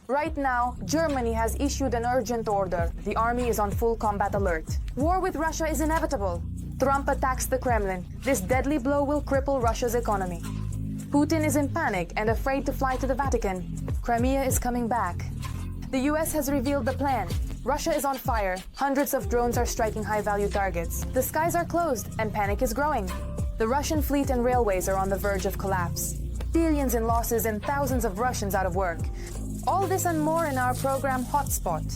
Right now, Germany has issued an urgent order. The army is on full combat alert. War with Russia is inevitable. Trump attacks the Kremlin. This deadly blow will cripple Russia's economy. Putin is in panic and afraid to fly to the Vatican. Crimea is coming back. The US has revealed the plan. Russia is on fire. Hundreds of drones are striking high-value targets. The skies are closed and panic is growing. The Russian fleet and railways are on the verge of collapse. Billions in losses and thousands of Russians out of work. All this and more in our program Hotspot.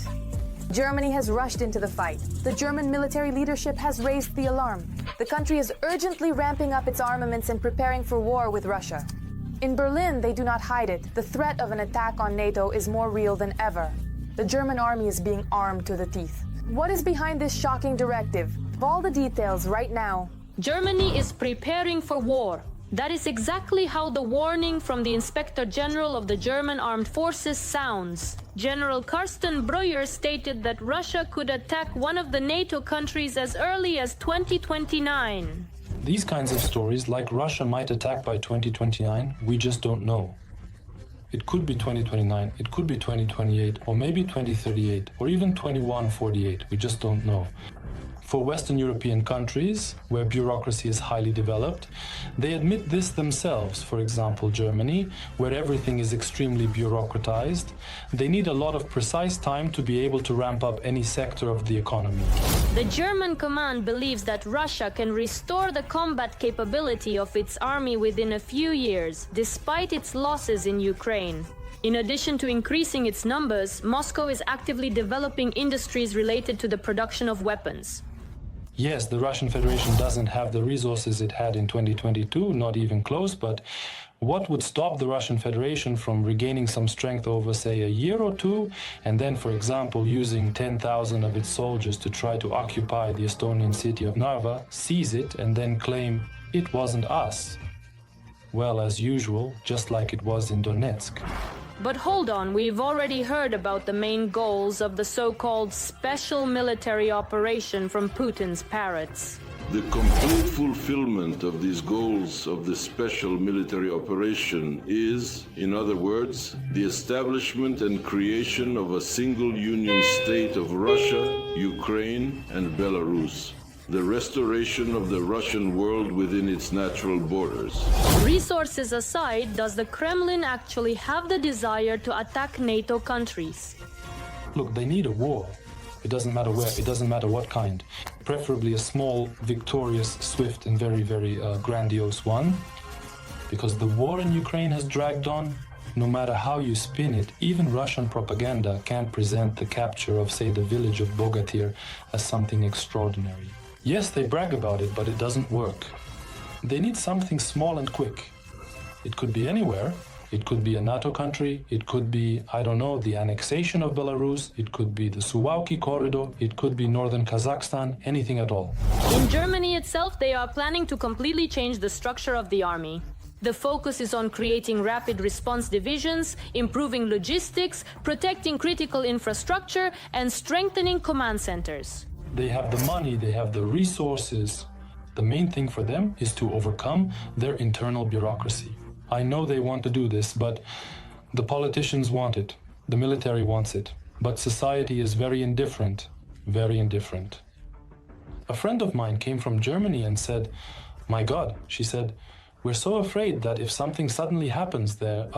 Germany has rushed into the fight. The German military leadership has raised the alarm. The country is urgently ramping up its armaments and preparing for war with Russia. In Berlin, they do not hide it. The threat of an attack on NATO is more real than ever. The German army is being armed to the teeth. What is behind this shocking directive? All the details right now. Germany is preparing for war. That is exactly how the warning from the Inspector General of the German Armed Forces sounds. General Carsten Breuer stated that Russia could attack one of the NATO countries as early as 2029. These kinds of stories, like Russia might attack by 2029, we just don't know. It could be 2029, it could be 2028, or maybe 2038, or even 2148, we just don't know. For Western European countries, where bureaucracy is highly developed, they admit this themselves. For example, Germany, where everything is extremely bureaucratized, they need a lot of precise time to be able to ramp up any sector of the economy. The German command believes that Russia can restore the combat capability of its army within a few years, despite its losses in Ukraine. In addition to increasing its numbers, Moscow is actively developing industries related to the production of weapons. Yes, the Russian Federation doesn't have the resources it had in 2022, not even close, but what would stop the Russian Federation from regaining some strength over, say, a year or two, and then, for example, using 10,000 of its soldiers to try to occupy the Estonian city of Narva, seize it, and then claim it wasn't us? Well, as usual, just like it was in Donetsk. But hold on, we've already heard about the main goals of the so-called special military operation from Putin's parrots. The complete fulfillment of these goals of the special military operation is, in other words, the establishment and creation of a single union state of Russia, Ukraine, and Belarus. The restoration of the Russian world within its natural borders. Resources aside, does the Kremlin actually have the desire to attack NATO countries? Look, they need a war. It doesn't matter where, it doesn't matter what kind. Preferably a small, victorious, swift, and very grandiose one. Because the war in Ukraine has dragged on. No matter how you spin it, even Russian propaganda can't present the capture of, say, the village of Bogatyr as something extraordinary. Yes, they brag about it, but it doesn't work. They need something small and quick. It could be anywhere. It could be a NATO country. It could be, I don't know, the annexation of Belarus. It could be the Suwalki corridor. It could be northern Kazakhstan, anything at all. In Germany itself, they are planning to completely change the structure of the army. The focus is on creating rapid response divisions, improving logistics, protecting critical infrastructure, and strengthening command centers. They have the money, they have the resources. The main thing for them is to overcome their internal bureaucracy. I know they want to do this, but the politicians want it. The military wants it. But society is very indifferent, very indifferent. A friend of mine came from Germany and said, "My God," she said, "we're so afraid that if something suddenly happens there,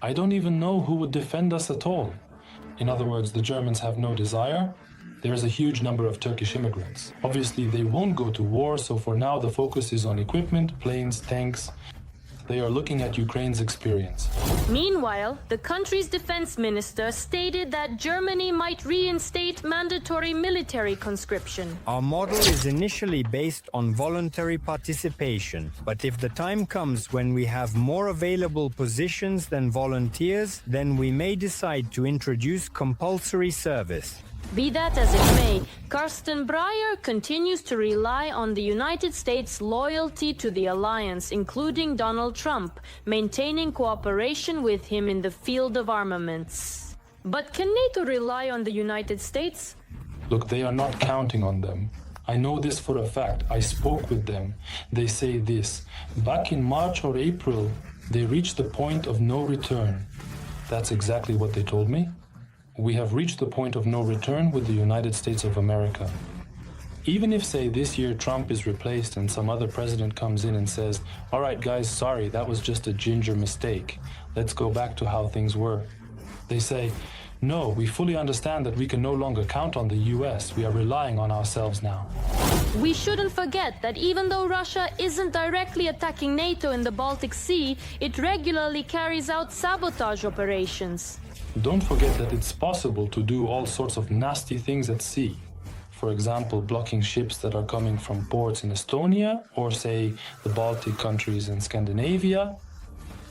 I don't even know who would defend us at all." In other words, the Germans have no desire. There is a huge number of Turkish immigrants. Obviously, they won't go to war, so for now the focus is on equipment, planes, tanks. They are looking at Ukraine's experience. Meanwhile, the country's defense minister stated that Germany might reinstate mandatory military conscription. Our model is initially based on voluntary participation, but if the time comes when we have more available positions than volunteers, then we may decide to introduce compulsory service. Be that as it may, Carsten Breuer continues to rely on the United States' loyalty to the alliance, including Donald Trump, maintaining cooperation with him in the field of armaments. But can NATO rely on the United States? Look, they are not counting on them. I know this for a fact. I spoke with them. They say this. Back in March or April, they reached the point of no return. That's exactly what they told me. We have reached the point of no return with the United States of America. Even if, say, this year Trump is replaced and some other president comes in and says, all right, guys, sorry, that was just a ginger mistake. Let's go back to how things were. They say, no, we fully understand that we can no longer count on the US. We are relying on ourselves now. We shouldn't forget that even though Russia isn't directly attacking NATO in the Baltic Sea, it regularly carries out sabotage operations. Don't forget that it's possible to do all sorts of nasty things at sea. For example, blocking ships that are coming from ports in Estonia or, say, the Baltic countries in Scandinavia.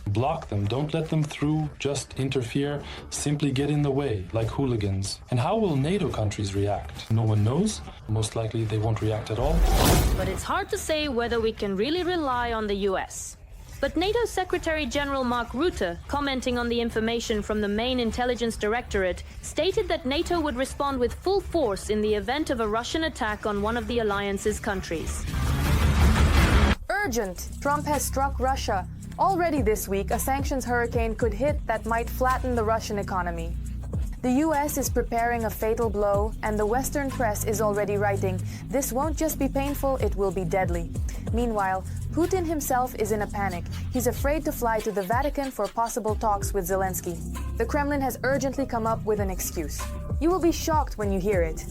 Block them, don't let them through, just interfere, simply get in the way, like hooligans. And how will NATO countries react? No one knows. Most likely they won't react at all. But it's hard to say whether we can really rely on the US. But NATO Secretary General Mark Rutte, commenting on the information from the main intelligence directorate, stated that NATO would respond with full force in the event of a Russian attack on one of the alliance's countries. Urgent! Trump has struck Russia. Already this week, a sanctions hurricane could hit that might flatten the Russian economy. The US is preparing a fatal blow, and the Western press is already writing, this won't just be painful, it will be deadly. Meanwhile, Putin himself is in a panic. He's afraid to fly to the Vatican for possible talks with Zelensky. The Kremlin has urgently come up with an excuse. You will be shocked when you hear it.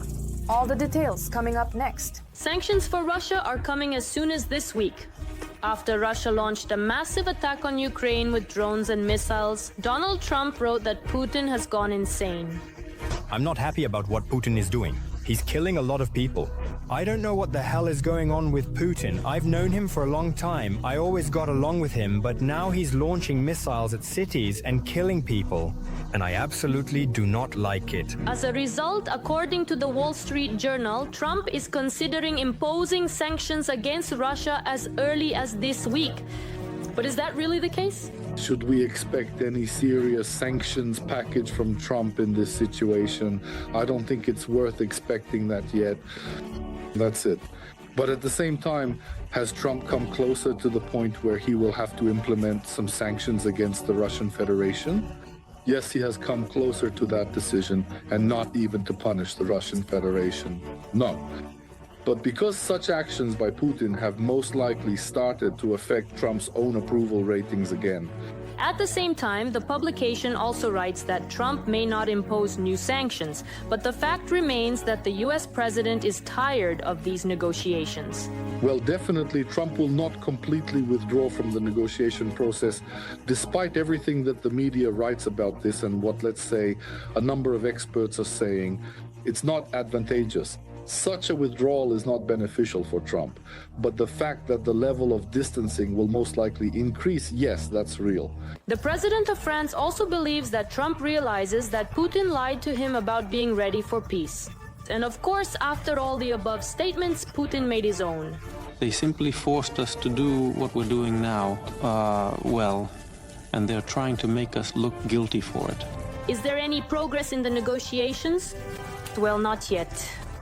All the details coming up next. Sanctions for Russia are coming as soon as this week. After Russia launched a massive attack on Ukraine with drones and missiles, Donald Trump wrote that Putin has gone insane. I'm not happy about what Putin is doing. He's killing a lot of people. I don't know what the hell is going on with Putin. I've known him for a long time. I always got along with him, but now he's launching missiles at cities and killing people. And I absolutely do not like it. As a result, according to the Wall Street Journal, Trump is considering imposing sanctions against Russia as early as this week. But is that really the case? Should we expect any serious sanctions package from Trump in this situation? I don't think it's worth expecting that yet. That's it. But at the same time, has Trump come closer to the point where he will have to implement some sanctions against the Russian Federation? Yes, he has come closer to that decision, and not even to punish the Russian Federation. No. But because such actions by Putin have most likely started to affect Trump's own approval ratings again. At the same time, the publication also writes that Trump may not impose new sanctions, but the fact remains that the US president is tired of these negotiations. Well, definitely Trump will not completely withdraw from the negotiation process, despite everything that the media writes about this and what, let's say, a number of experts are saying. It's not advantageous. Such a withdrawal is not beneficial for Trump, but the fact that the level of distancing will most likely increase, yes, that's real. The president of France also believes that Trump realizes that Putin lied to him about being ready for peace. And of course, after all the above statements, Putin made his own. They simply forced us to do what we're doing now, and they're trying to make us look guilty for it. Is there any progress in the negotiations? Well, not yet.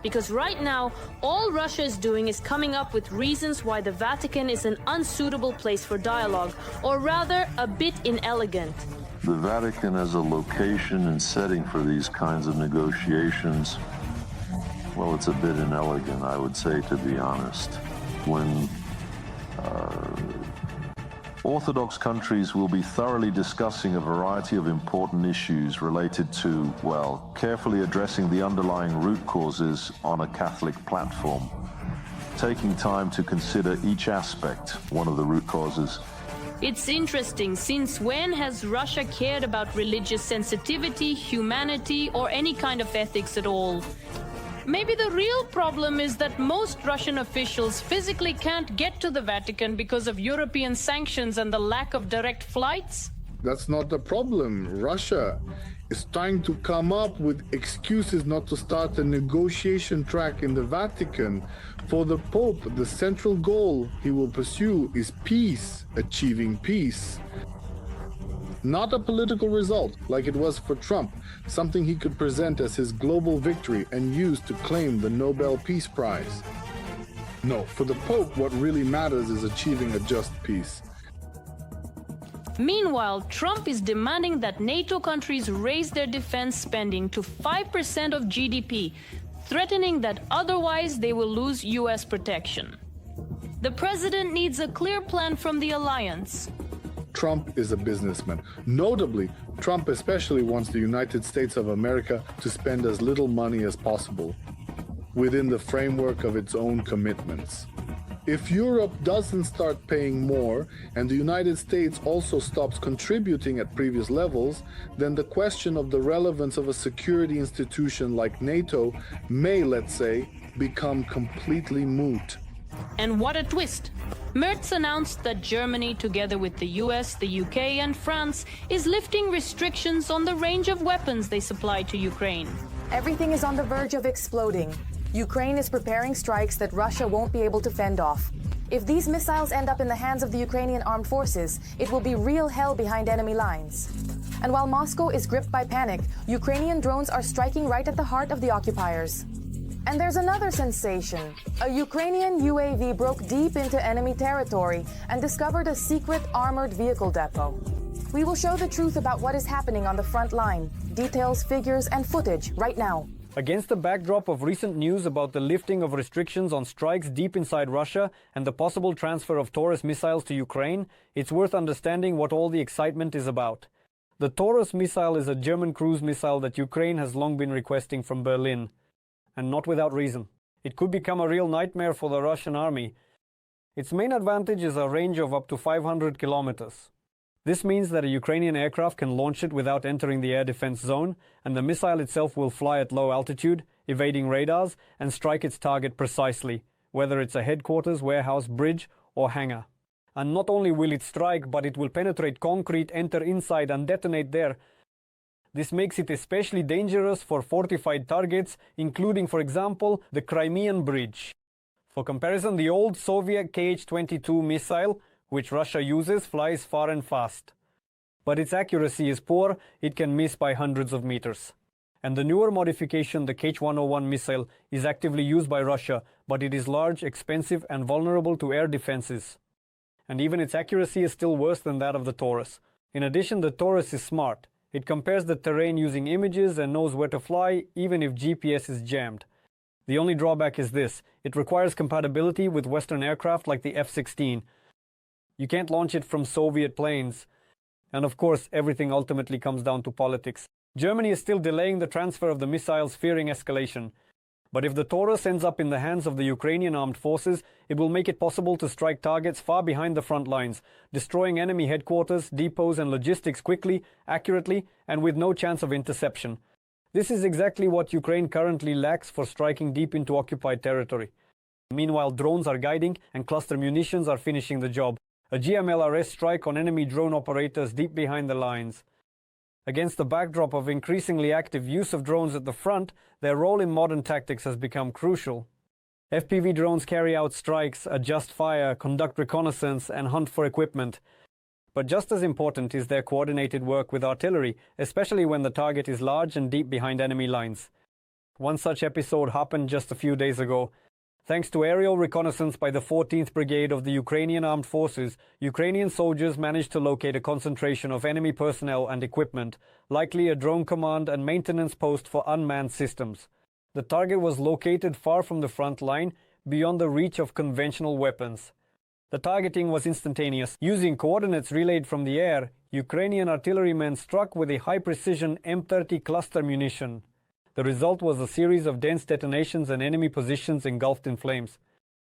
Because right now, all Russia is doing is coming up with reasons why the Vatican is an unsuitable place for dialogue, or rather, a bit inelegant. The Vatican as a location and setting for these kinds of negotiations, well, it's a bit inelegant, I would say, to be honest. When Orthodox countries will be thoroughly discussing a variety of important issues related to, well, carefully addressing the underlying root causes on a Catholic platform, taking time to consider each aspect, one of the root causes. It's interesting, since when has Russia cared about religious sensitivity, humanity, or any kind of ethics at all? Maybe the real problem is that most Russian officials physically can't get to the Vatican because of European sanctions and the lack of direct flights? That's not the problem. Russia is trying to come up with excuses not to start a negotiation track in the Vatican. For the Pope, the central goal he will pursue is peace, achieving peace. Not a political result, like it was for Trump, something he could present as his global victory and use to claim the Nobel Peace Prize. No, for the Pope, what really matters is achieving a just peace. Meanwhile, Trump is demanding that NATO countries raise their defense spending to 5% of GDP, threatening that otherwise they will lose US protection. The president needs a clear plan from the alliance. Trump is a businessman. Notably, Trump especially wants the United States of America to spend as little money as possible within the framework of its own commitments. If Europe doesn't start paying more and the United States also stops contributing at previous levels, then the question of the relevance of a security institution like NATO may, let's say, become completely moot. And what a twist! Merz announced that Germany, together with the US, the UK and France, is lifting restrictions on the range of weapons they supply to Ukraine. Everything is on the verge of exploding. Ukraine is preparing strikes that Russia won't be able to fend off. If these missiles end up in the hands of the Ukrainian armed forces, it will be real hell behind enemy lines. And while Moscow is gripped by panic, Ukrainian drones are striking right at the heart of the occupiers. And there's another sensation. A Ukrainian UAV broke deep into enemy territory and discovered a secret armored vehicle depot. We will show the truth about what is happening on the front line. Details, figures, and footage right now. Against the backdrop of recent news about the lifting of restrictions on strikes deep inside Russia and the possible transfer of Taurus missiles to Ukraine, it's worth understanding what all the excitement is about. The Taurus missile is a German cruise missile that Ukraine has long been requesting from Berlin. And not without reason. It could become a real nightmare for the Russian army. Its main advantage is a range of up to 500 kilometers. This means that a Ukrainian aircraft can launch it without entering the air defense zone, and the missile itself will fly at low altitude, evading radars, and strike its target precisely, whether it's a headquarters, warehouse, bridge, or hangar. And not only will it strike, but it will penetrate concrete, enter inside, and detonate there. This makes it especially dangerous for fortified targets, including, for example, the Crimean bridge. For comparison, the old Soviet Kh-22 missile, which Russia uses, flies far and fast. But its accuracy is poor, it can miss by hundreds of meters. And the newer modification, the Kh-101 missile, is actively used by Russia, but it is large, expensive, and vulnerable to air defenses. And even its accuracy is still worse than that of the Taurus. In addition, the Taurus is smart. It compares the terrain using images and knows where to fly, even if GPS is jammed. The only drawback is this: it requires compatibility with Western aircraft like the F-16. You can't launch it from Soviet planes. And of course, everything ultimately comes down to politics. Germany is still delaying the transfer of the missiles, fearing escalation. But if the Taurus ends up in the hands of the Ukrainian armed forces, it will make it possible to strike targets far behind the front lines, destroying enemy headquarters, depots, and logistics quickly, accurately, and with no chance of interception. This is exactly what Ukraine currently lacks for striking deep into occupied territory. Meanwhile, drones are guiding and cluster munitions are finishing the job. A GMLRS strike on enemy drone operators deep behind the lines. Against the backdrop of increasingly active use of drones at the front, their role in modern tactics has become crucial. FPV drones carry out strikes, adjust fire, conduct reconnaissance, and hunt for equipment. But just as important is their coordinated work with artillery, especially when the target is large and deep behind enemy lines. One such episode happened just a few days ago. Thanks to aerial reconnaissance by the 14th Brigade of the Ukrainian Armed Forces, Ukrainian soldiers managed to locate a concentration of enemy personnel and equipment, likely a drone command and maintenance post for unmanned systems. The target was located far from the front line, beyond the reach of conventional weapons. The targeting was instantaneous. Using coordinates relayed from the air, Ukrainian artillerymen struck with a high-precision M30 cluster munition. The result was a series of dense detonations and enemy positions engulfed in flames.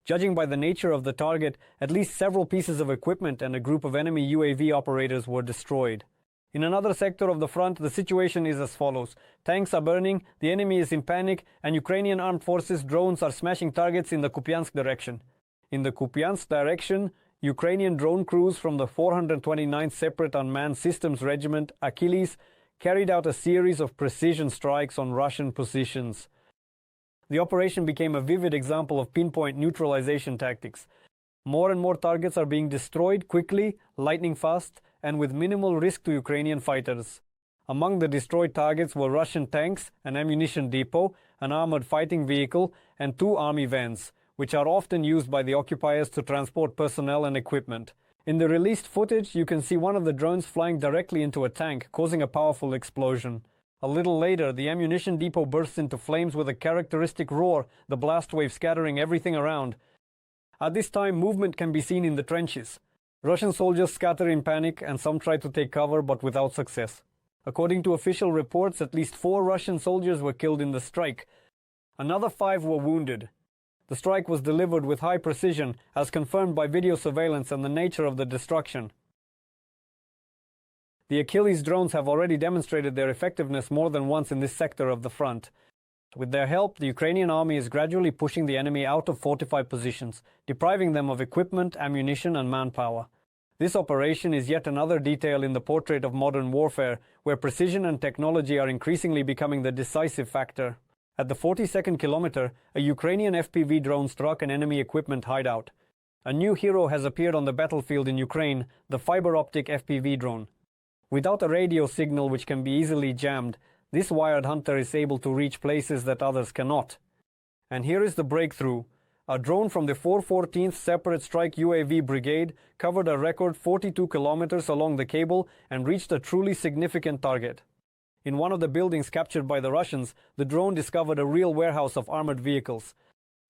Judging by the nature of the target, at least several pieces of equipment and a group of enemy UAV operators were destroyed. In another sector of the front, the situation is as follows. Tanks are burning, the enemy is in panic, and Ukrainian armed forces drones are smashing targets in the Kupiansk direction. In the Kupiansk direction, Ukrainian drone crews from the 429th Separate Unmanned Systems Regiment, Achilles, carried out a series of precision strikes on Russian positions. The operation became a vivid example of pinpoint neutralization tactics. More and more targets are being destroyed quickly, lightning fast, and with minimal risk to Ukrainian fighters. Among the destroyed targets were Russian tanks, an ammunition depot, an armored fighting vehicle, and 2 army vans, which are often used by the occupiers to transport personnel and equipment. In the released footage, you can see one of the drones flying directly into a tank, causing a powerful explosion. A little later, the ammunition depot bursts into flames with a characteristic roar, the blast wave scattering everything around. At this time, movement can be seen in the trenches. Russian soldiers scatter in panic and some try to take cover, but without success. According to official reports, at least 4 Russian soldiers were killed in the strike. Another 5 were wounded. The strike was delivered with high precision, as confirmed by video surveillance and the nature of the destruction. The Achilles drones have already demonstrated their effectiveness more than once in this sector of the front. With their help, the Ukrainian army is gradually pushing the enemy out of fortified positions, depriving them of equipment, ammunition, and manpower. This operation is yet another detail in the portrait of modern warfare, where precision and technology are increasingly becoming the decisive factor. At the 42nd kilometer, a Ukrainian FPV drone struck an enemy equipment hideout. A new hero has appeared on the battlefield in Ukraine, the fiber-optic FPV drone. Without a radio signal which can be easily jammed, this wired hunter is able to reach places that others cannot. And here is the breakthrough. A drone from the 414th Separate Strike UAV Brigade covered a record 42 kilometers along the cable and reached a truly significant target. In one of the buildings captured by the Russians, the drone discovered a real warehouse of armored vehicles.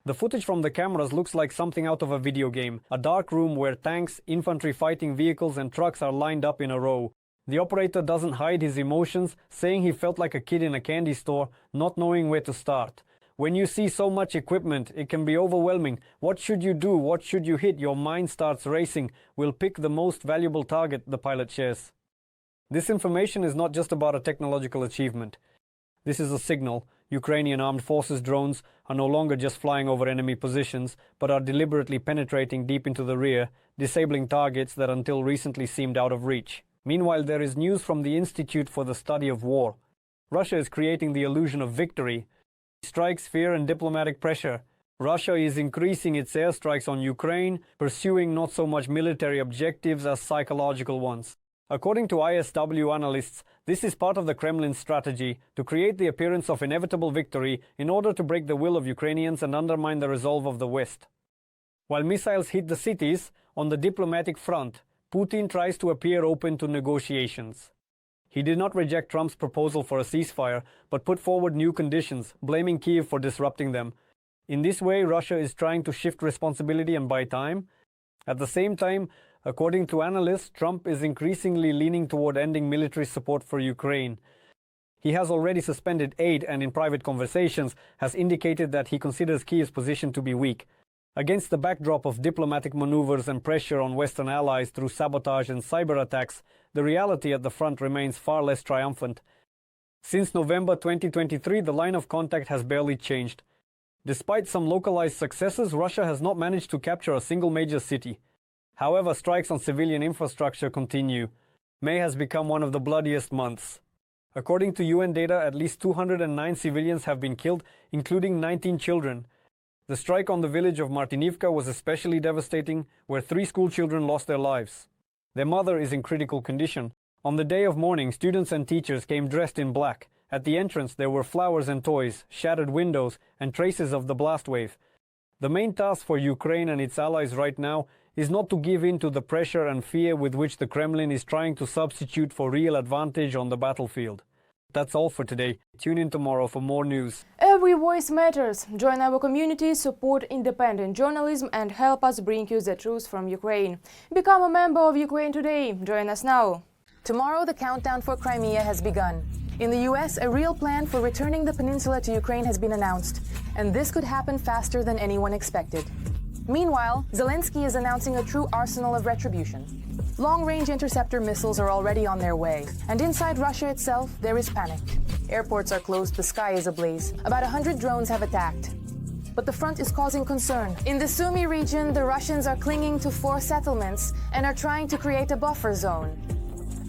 The footage from the cameras looks like something out of a video game, a dark room where tanks, infantry fighting vehicles and trucks are lined up in a row. The operator doesn't hide his emotions, saying he felt like a kid in a candy store, not knowing where to start. When you see so much equipment, it can be overwhelming. What should you do? What should you hit? Your mind starts racing. We'll pick the most valuable target, the pilot shares. This information is not just about a technological achievement. This is a signal. Ukrainian armed forces drones are no longer just flying over enemy positions, but are deliberately penetrating deep into the rear, disabling targets that until recently seemed out of reach. Meanwhile, there is news from the Institute for the Study of War. Russia is creating the illusion of victory. Strikes, fear and diplomatic pressure. Russia is increasing its airstrikes on Ukraine, pursuing not so much military objectives as psychological ones. According to ISW analysts, this is part of the Kremlin's strategy to create the appearance of inevitable victory in order to break the will of Ukrainians and undermine the resolve of the West. While missiles hit the cities, on the diplomatic front, Putin tries to appear open to negotiations. He did not reject Trump's proposal for a ceasefire, but put forward new conditions, blaming Kyiv for disrupting them. In this way, Russia is trying to shift responsibility and buy time. At the same time, according to analysts, Trump is increasingly leaning toward ending military support for Ukraine. He has already suspended aid and in private conversations has indicated that he considers Kyiv's position to be weak. Against the backdrop of diplomatic maneuvers and pressure on Western allies through sabotage and cyber attacks, the reality at the front remains far less triumphant. Since November 2023, the line of contact has barely changed. Despite some localized successes, Russia has not managed to capture a single major city. However, strikes on civilian infrastructure continue. May has become one of the bloodiest months. According to UN data, at least 209 civilians have been killed, including 19 children. The strike on the village of Martinivka was especially devastating, where 3 school children lost their lives. Their mother is in critical condition. On the day of mourning, students and teachers came dressed in black. At the entrance, there were flowers and toys, shattered windows, and traces of the blast wave. The main task for Ukraine and its allies right now is not to give in to the pressure and fear with which the Kremlin is trying to substitute for real advantage on the battlefield. That's all for today. Tune in tomorrow for more news. Every voice matters. Join our community, support independent journalism and help us bring you the truth from Ukraine. Become a member of Ukraine today. Join us now. Tomorrow, the countdown for Crimea has begun. In the US, a real plan for returning the peninsula to Ukraine has been announced, and this could happen faster than anyone expected. Meanwhile, Zelensky is announcing a true arsenal of retribution. Long-range interceptor missiles are already on their way, and inside Russia itself, there is panic. Airports are closed, the sky is ablaze. About 100 drones have attacked. But the front is causing concern. In the Sumy region, the Russians are clinging to 4 settlements and are trying to create a buffer zone.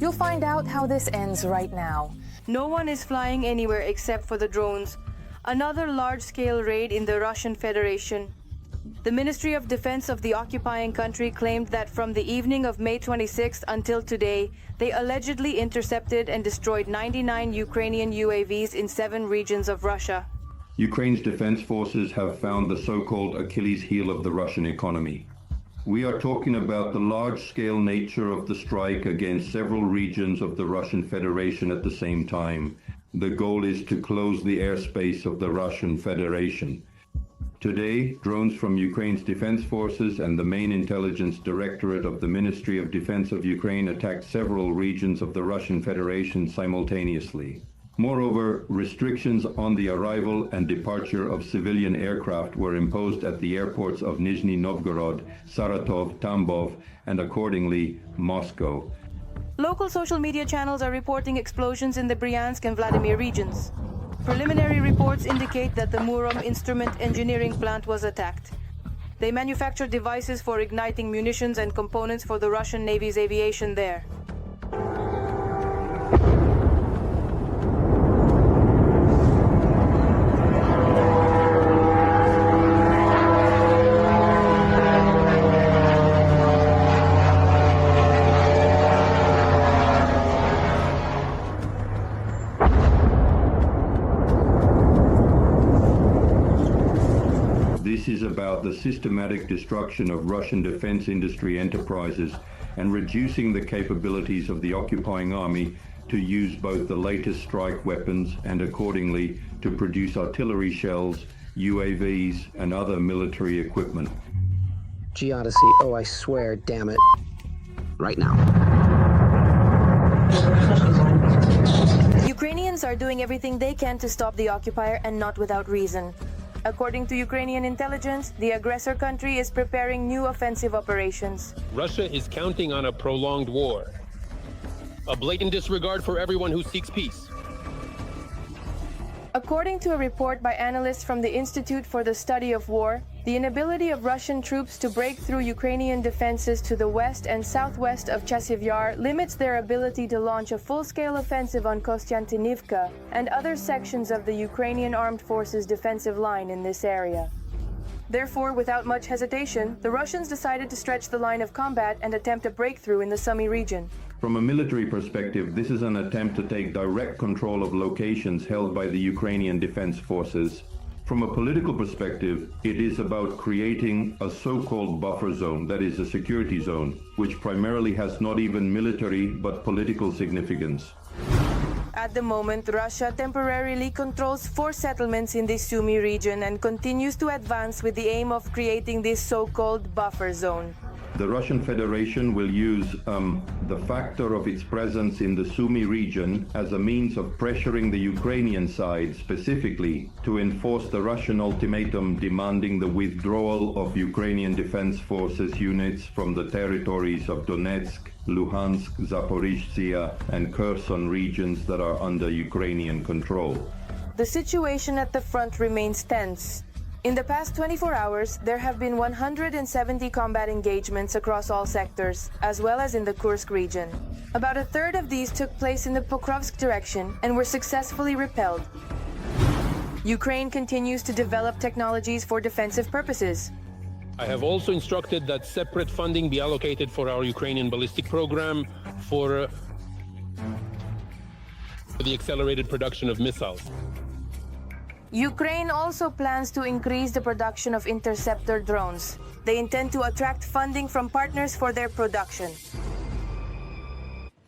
You'll find out how this ends right now. No one is flying anywhere except for the drones. Another large-scale raid in the Russian Federation. The Ministry of Defense of the occupying country claimed that from the evening of May 26th until today, they allegedly intercepted and destroyed 99 Ukrainian UAVs in 7 regions of Russia. Ukraine's defense forces have found the so-called Achilles heel of the Russian economy. We are talking about the large-scale nature of the strike against several regions of the Russian Federation at the same time. The goal is to close the airspace of the Russian Federation. Today, drones from Ukraine's defense forces and the main intelligence directorate of the Ministry of Defense of Ukraine attacked several regions of the Russian Federation simultaneously. Moreover, restrictions on the arrival and departure of civilian aircraft were imposed at the airports of Nizhny Novgorod, Saratov, Tambov, and accordingly, Moscow. Local social media channels are reporting explosions in the Bryansk and Vladimir regions. Preliminary reports indicate that the Murom instrument engineering plant was attacked. They manufacture devices for igniting munitions and components for the Russian Navy's aviation there. This is about the systematic destruction of Russian defense industry enterprises and reducing the capabilities of the occupying army to use both the latest strike weapons and accordingly to produce artillery shells, UAVs, and other military equipment. Geodesy, oh I swear, damn it. Right now. Ukrainians are doing everything they can to stop the occupier, and not without reason. According to Ukrainian intelligence, the aggressor country is preparing new offensive operations. Russia is counting on a prolonged war, a blatant disregard for everyone who seeks peace. According to a report by analysts from the Institute for the Study of War, the inability of Russian troops to break through Ukrainian defenses to the west and southwest of Chasiv Yar limits their ability to launch a full-scale offensive on Kostiantynivka and other sections of the Ukrainian armed forces' defensive line in this area. Therefore, without much hesitation, the Russians decided to stretch the line of combat and attempt a breakthrough in the Sumy region. From a military perspective, this is an attempt to take direct control of locations held by the Ukrainian defense forces. From a political perspective, it is about creating a so-called buffer zone, that is a security zone, which primarily has not even military but political significance. At the moment, Russia temporarily controls 4 settlements in the Sumy region and continues to advance with the aim of creating this so-called buffer zone. The Russian Federation will use the factor of its presence in the Sumy region as a means of pressuring the Ukrainian side specifically to enforce the Russian ultimatum demanding the withdrawal of Ukrainian Defense Forces units from the territories of Donetsk, Luhansk, Zaporizhzhia, and Kherson regions that are under Ukrainian control. The situation at the front remains tense. In the past 24 hours, there have been 170 combat engagements across all sectors, as well as in the Kursk region. About a third of these took place in the Pokrovsk direction and were successfully repelled. Ukraine continues to develop technologies for defensive purposes. I have also instructed that separate funding be allocated for our Ukrainian ballistic program for the accelerated production of missiles. Ukraine also plans to increase the production of interceptor drones. They intend to attract funding from partners for their production.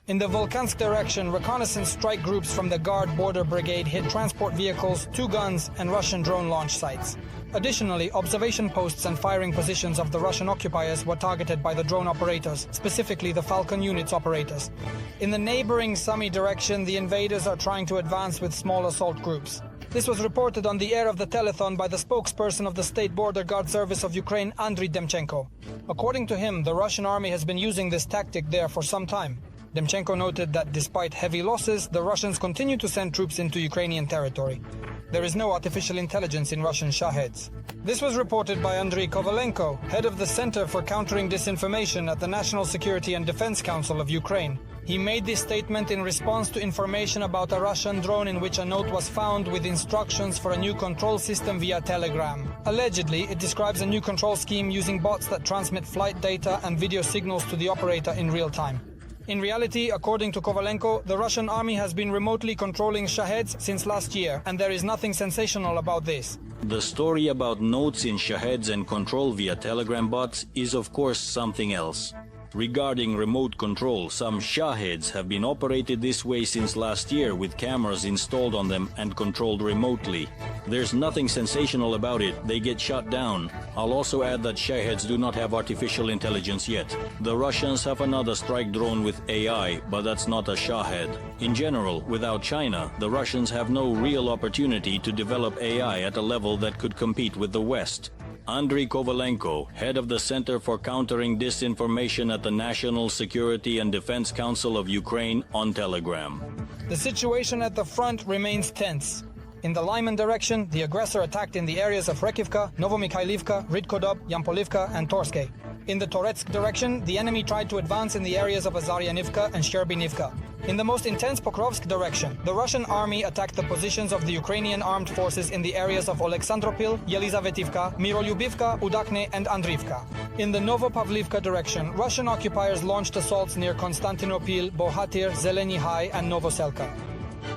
In the Volkansk direction, reconnaissance strike groups from the Guard Border Brigade hit transport vehicles, 2 guns, and Russian drone launch sites. Additionally, observation posts and firing positions of the Russian occupiers were targeted by the drone operators, specifically the Falcon units operators. In the neighboring Sumy direction, the invaders are trying to advance with small assault groups. This was reported on the air of the telethon by the spokesperson of the State Border Guard Service of Ukraine, Andriy Demchenko. According to him, the Russian army has been using this tactic there for some time. Demchenko noted that despite heavy losses, the Russians continue to send troops into Ukrainian territory. There is no artificial intelligence in Russian Shaheds. This was reported by Andriy Kovalenko, head of the Center for Countering Disinformation at the National Security and Defense Council of Ukraine. He made this statement in response to information about a Russian drone in which a note was found with instructions for a new control system via Telegram. Allegedly, it describes a new control scheme using bots that transmit flight data and video signals to the operator in real time. In reality, according to Kovalenko, the Russian army has been remotely controlling Shaheds since last year, and there is nothing sensational about this. The story about notes in Shaheds and control via Telegram bots is of course something else. Regarding remote control, some Shaheds have been operated this way since last year with cameras installed on them and controlled remotely. There's nothing sensational about it, they get shut down. I'll also add that Shaheds do not have artificial intelligence yet. The Russians have another strike drone with AI, but that's not a Shahed. In general, without China, the Russians have no real opportunity to develop AI at a level that could compete with the West. Andriy Kovalenko, head of the Center for Countering Disinformation at the National Security and Defense Council of Ukraine, on Telegram. The situation at the front remains tense. In the Lyman direction, the aggressor attacked in the areas of Rekivka, Novomikhailivka, Ridkodob, Yampolivka and Torske. In the Toretsk direction, the enemy tried to advance in the areas of Azaryanivka and Sherbinivka. In the most intense Pokrovsk direction, the Russian army attacked the positions of the Ukrainian armed forces in the areas of Oleksandropil, Yelizavetivka, Mirolyubivka, Udakne and Andrivka. In the Novopavlivka direction, Russian occupiers launched assaults near Konstantinopil, Bohatyr, Zeleny High and Novoselka.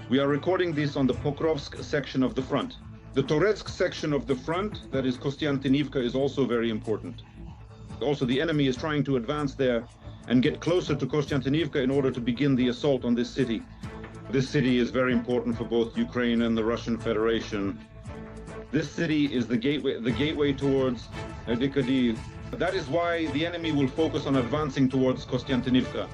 We are recording this on the Pokrovsk section of the front. The Toretsk section of the front, that is Kostiantinivka, is also very important. Also, the enemy is trying to advance there and get closer to Kostiantinivka in order to begin the assault on this city. This city is very important for both Ukraine and the Russian Federation. This city is the gateway towards Dikadi. That is why the enemy will focus on advancing towards Kostiantinivka.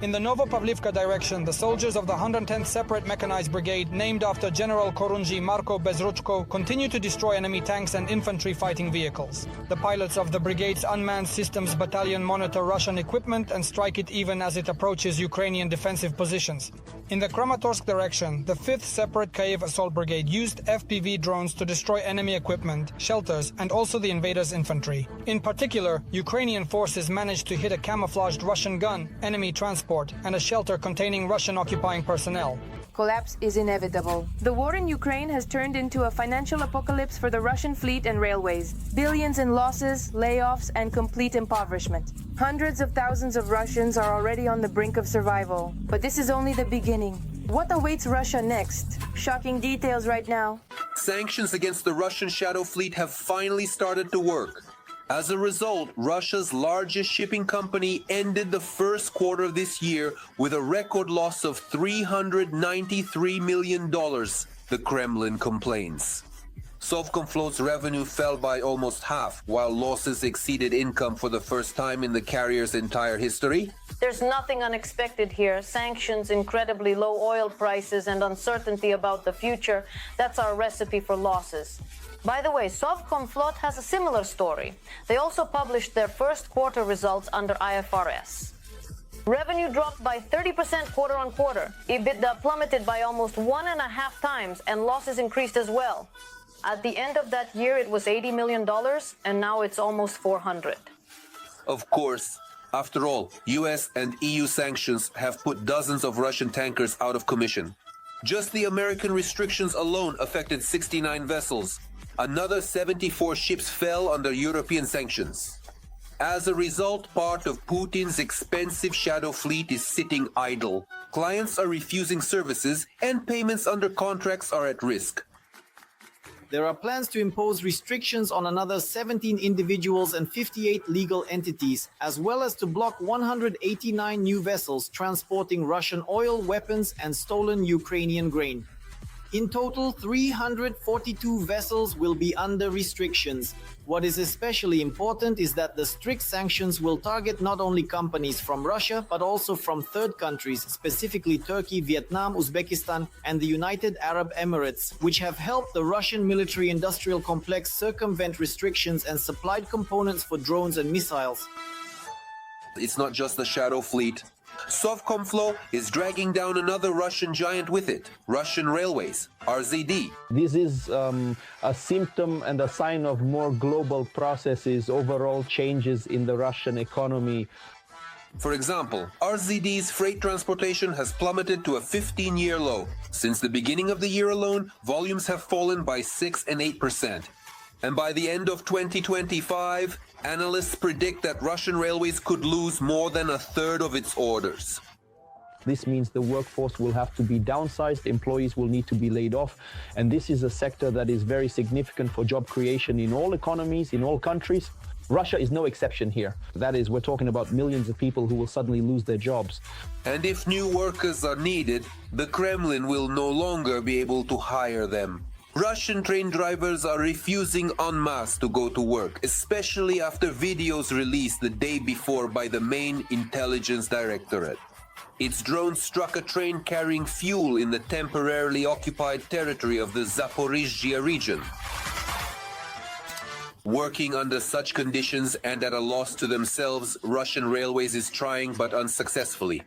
In the Novopavlivka direction, the soldiers of the 110th Separate Mechanized Brigade, named after General Korunji Marko Bezruchko, continue to destroy enemy tanks and infantry fighting vehicles. The pilots of the brigade's unmanned systems battalion monitor Russian equipment and strike it even as it approaches Ukrainian defensive positions. In the Kramatorsk direction, the 5th Separate Kiev Assault Brigade used FPV drones to destroy enemy equipment, shelters, and also the invaders' infantry. In particular, Ukrainian forces managed to hit a camouflaged Russian gun, enemy transport, and a shelter containing Russian occupying personnel. Collapse is inevitable. The war in Ukraine has turned into a financial apocalypse for the Russian fleet and railways. Billions in losses, layoffs, and complete impoverishment. Hundreds of thousands of Russians are already on the brink of survival. But this is only the beginning. What awaits Russia next? Shocking details right now. Sanctions against the Russian shadow fleet have finally started to work. As a result, Russia's largest shipping company ended the first quarter of this year with a record loss of $393 million, the Kremlin complains. Sovcomflot's revenue fell by almost half, while losses exceeded income for the first time in the carrier's entire history. There's nothing unexpected here. Sanctions, incredibly low oil prices, and uncertainty about the future. That's our recipe for losses. By the way, Sovcomflot has a similar story. They also published their first quarter results under IFRS. Revenue dropped by 30% quarter on quarter. EBITDA plummeted by almost 1.5 times, and losses increased as well. At the end of that year, it was $80 million, and now it's almost 400. Of course. After all, US and EU sanctions have put dozens of Russian tankers out of commission. Just the American restrictions alone affected 69 vessels. Another 74 ships fell under European sanctions. As a result, part of Putin's expensive shadow fleet is sitting idle. Clients are refusing services, and payments under contracts are at risk. There are plans to impose restrictions on another 17 individuals and 58 legal entities, as well as to block 189 new vessels transporting Russian oil, weapons, and stolen Ukrainian grain. In total, 342 vessels will be under restrictions. What is especially important is that the strict sanctions will target not only companies from Russia, but also from third countries, specifically Turkey, Vietnam, Uzbekistan, and the United Arab Emirates, which have helped the Russian military-industrial complex circumvent restrictions and supplied components for drones and missiles. It's not just the shadow fleet. Sovcomflot is dragging down another Russian giant with it, Russian Railways, RZD. This is a symptom and a sign of more global processes, overall changes in the Russian economy. For example, RZD's freight transportation has plummeted to a 15-year low. Since the beginning of the year alone, volumes have fallen by 6 and 8%. And by the end of 2025, analysts predict that Russian Railways could lose more than a third of its orders. This means the workforce will have to be downsized, employees will need to be laid off, and this is a sector that is very significant for job creation in all economies, in all countries. Russia is no exception here. That is, we're talking about millions of people who will suddenly lose their jobs. And if new workers are needed, the Kremlin will no longer be able to hire them. Russian train drivers are refusing en masse to go to work, especially after videos released the day before by the main intelligence directorate. Its drone struck a train carrying fuel in the temporarily occupied territory of the Zaporizhzhia region. Working under such conditions and at a loss to themselves, Russian Railways is trying but unsuccessfully.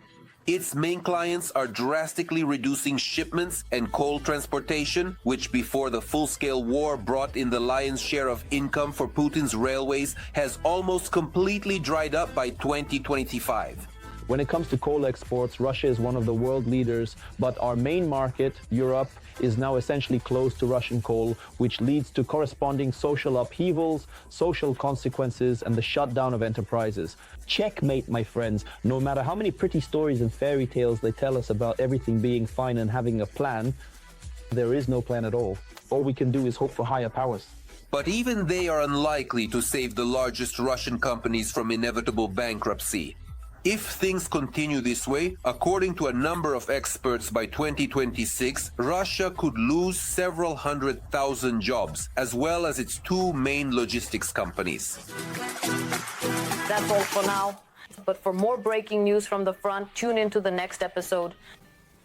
Its main clients are drastically reducing shipments and coal transportation, which before the full-scale war brought in the lion's share of income for Putin's railways, has almost completely dried up by 2025. When it comes to coal exports, Russia is one of the world leaders, but our main market, Europe, is now essentially closed to Russian coal, which leads to corresponding social upheavals, social consequences, and the shutdown of enterprises. Checkmate, my friends. No matter how many pretty stories and fairy tales they tell us about everything being fine and having a plan, there is no plan at all. All we can do is hope for higher powers. But even they are unlikely to save the largest Russian companies from inevitable bankruptcy. If things continue this way, according to a number of experts, by 2026, Russia could lose several 100,000 jobs, as well as its two main logistics companies. That's all for now. But for more breaking news from the front, tune into the next episode.